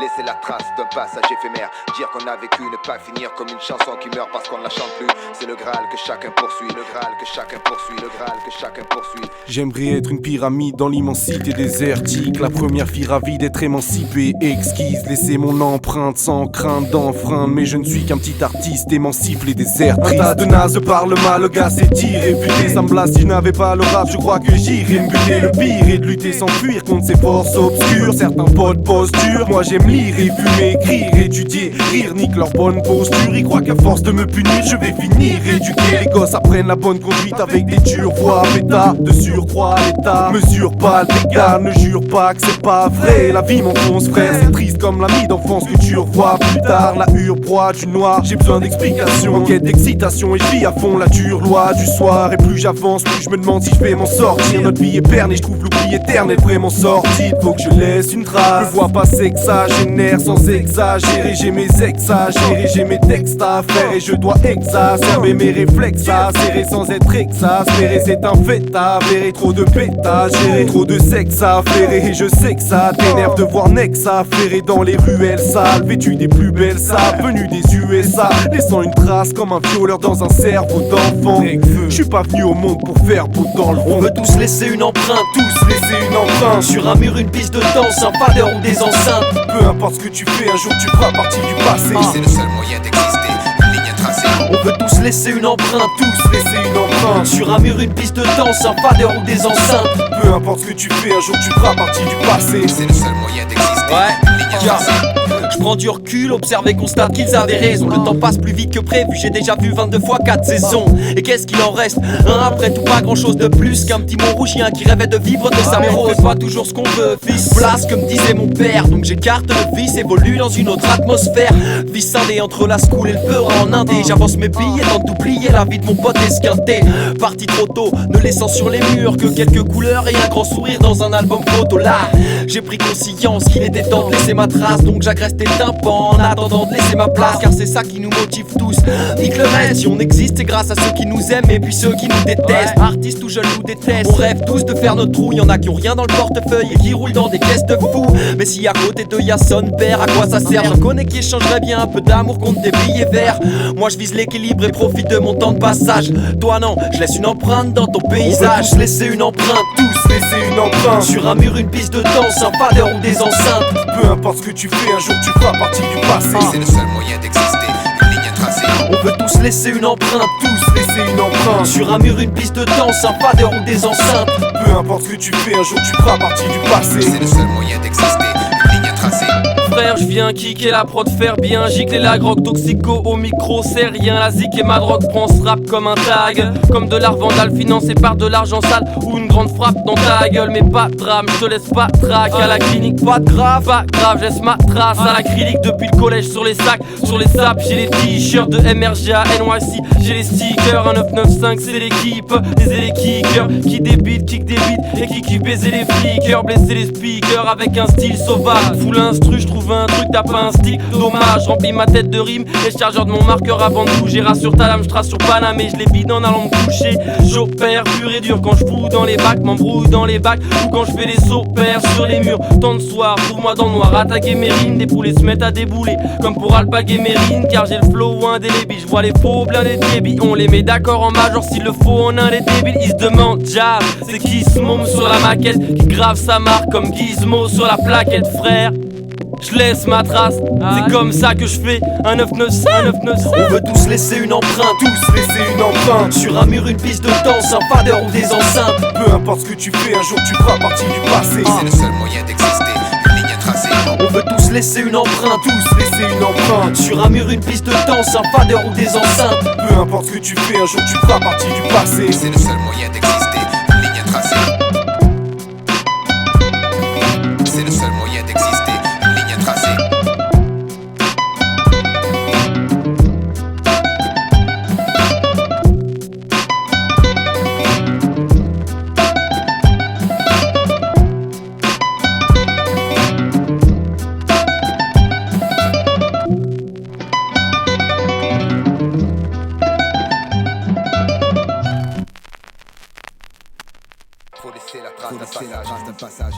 Laisser la trace d'un passage éphémère. Dire qu'on a vécu, ne pas finir comme une chanson qui meurt parce qu'on ne la chante plus. C'est le Graal que chacun poursuit, le Graal que chacun poursuit, le Graal que chacun poursuit. J'aimerais être une pyramide dans l'immensité désertique. La première fille ravie d'être émancipée, exquise. Laisser mon empreinte sans crainte d'enfreindre. Mais je ne suis qu'un petit artiste émancipe les déserts tristes. Un tas de nazes parle mal, le gars s'est tiré buté. Ça me blasse, si je n'avais pas le rap, je crois que j'irais me buter. Le pire est de lutter sans fuir contre ces forces obscures. Certains potes posture, moi j'aime lire et fumer, écrire, étudier, rire, nique leur bonne posture. Ils croient qu'à force de me punir, je vais finir éduqué. Les gosses apprennent la bonne conduite avec des dures voix bêta. De surcroît l'état mesure pas le dégât. Ne jure pas que c'est pas vrai. La vie m'enfonce frère, c'est triste comme l'ami d'enfance que tu revois plus tard. La hure proie du noir, j'ai besoin d'explications. En quête d'excitation et je vis à fond la dure loi du soir. Et plus j'avance, plus je me demande si je vais m'en sortir. Notre vie est perne et je trouve l'oubli éternel vraiment sorti. Faut que je laisse une trace. Je vois passer que ça génère sans exagérer. J'ai mes exagérés, j'ai mes textes à faire. Et je dois exacerber mes réflexes à serrer sans être exaspéré. C'est un fait avéré, trop de pétage géré, trop de sexe à flairer. Et je sais que ça t'énerve de voir Nex affairer dans les ruelles sales, vêtu des plus belles salles, venu des USA, laissant une trace comme un violeur dans un cerveau d'enfant. Je suis pas venu au monde pour faire beau dans le fond. On veut tous laisser une empreinte, tous laisser une empreinte sur un mur, une piste de danse, un fader ou des enceintes. Peu importe ce que tu fais, un jour tu feras partie du passé. C'est le seul moyen d'exister, une ligne à tracer. On veut tous laisser une empreinte, tous laisser une empreinte sur un mur, une piste de danse, un fader ou des enceintes. Peu importe ce que tu fais, un jour tu feras partie du passé. C'est le seul moyen d'exister, une ligne à tracer. Je prends du recul, observe et constate qu'ils avaient raison. Le temps passe plus vite que prévu, j'ai déjà vu 22 fois 4 saisons. Et qu'est-ce qu'il en reste? Après tout, pas grand chose de plus qu'un petit montrouchien qui rêvait de vivre de sa mère. On fait pas toujours ce qu'on veut, fils. Place comme disait mon père. Donc j'écarte le vice, évolue dans une autre atmosphère. Vie scindée entre la school et le peur en indé. J'avance mes billets, tente d'oublier la vie de mon pote esquinté. Parti trop tôt, ne laissant sur les murs que quelques couleurs et un grand sourire dans un album photo. Là, j'ai pris conscience qu'il était temps de laisser ma trace. Donc j'agresse tes tympans en attendant de laisser ma place. Car c'est ça qui nous motive tous. Nique le reste, si on existe c'est grâce à ceux qui nous aiment et puis ceux qui nous détestent. Artistes ou jeunes nous détestent. On rêve tous de faire notre trou. Y'en a qui ont rien dans le portefeuille et qui roulent dans des caisses de fous. Mais si à côté d'eux y'a son père, à quoi ça sert? Je connais qui échangerait bien un peu d'amour contre des billets verts. Moi je vise l'équilibre et profite de mon temps de passage. Toi non, je laisse une empreinte dans ton paysage. On veut tous laisser une empreinte, tous laisser une empreinte sur un mur, une piste de danse, un fader ou des enceintes. Peu importe ce que tu fais, un jour tu feras partie du passé. C'est le seul moyen d'exister, une ligne à tracer. On veut tous laisser une empreinte, tous laisser une empreinte sur un mur, une piste de danse, un fader ou des enceintes. Peu importe ce que tu fais, un jour tu feras partie du passé. C'est le seul moyen d'exister, une ligne à tracer. Frère, je viens kicker la prod, faire bien gicler la grogue, toxico au micro, c'est rien. La zik et ma drogue, prends ce rap comme un tag. Comme de l'art vandale financé par de l'argent sale ou une grande frappe dans ta gueule. Mais pas de drame, je te laisse pas traque. À la clinique, pas de grave, je laisse ma trace. À l'acrylique depuis le collège, sur les sacs, sur les saps, j'ai les t-shirts de MRGA, NYC, j'ai les stickers. 1995, c'est l'équipe, des kickers qui débitent, kick des beats et qui baiser les flickers, blesser les speakers avec un style sauvage. Full instru, je trouve un truc, t'as pas un stick, dommage. Remplis ma tête de rimes et le chargeur de mon marqueur avant de bouger. Rassure ta lame, je trace sur Paname et je les vide en allant me coucher. J'opère pur et dur quand je fous dans les bacs, m'embrouille dans les bacs ou quand je fais les opères sur les murs. Tant de soir, trouve-moi dans le noir, attaquer mes rimes, des poulets se mettent à débouler comme pour alpaguer mes rimes, car j'ai le flow indélébile. Je vois les faux blindés de débit, on les met d'accord en major s'il le faut en un les débiles. Ils se demandent, jab, c'est qui ce môme sur la maquette qui grave sa marque comme Gizmo sur la plaquette, frère. Je laisse ma trace, c'est comme ça que je fais un 995. On veut tous laisser une empreinte, tous laisser une empreinte sur un mur, une piste de danse, un fader ou des enceintes. Peu importe ce que tu fais, un jour tu feras partie du passé. C'est le seul moyen d'exister, une ligne à tracer. On veut tous laisser une empreinte, tous laisser une empreinte sur un mur, une piste de danse, un fader ou des enceintes. Peu importe ce que tu fais, un jour tu feras partie du passé. C'est le seul moyen d'exister, une ligne à tracer. C'est le seul moyen d'exister, une ligne à tracer. Faut laisser la trace d'un passage.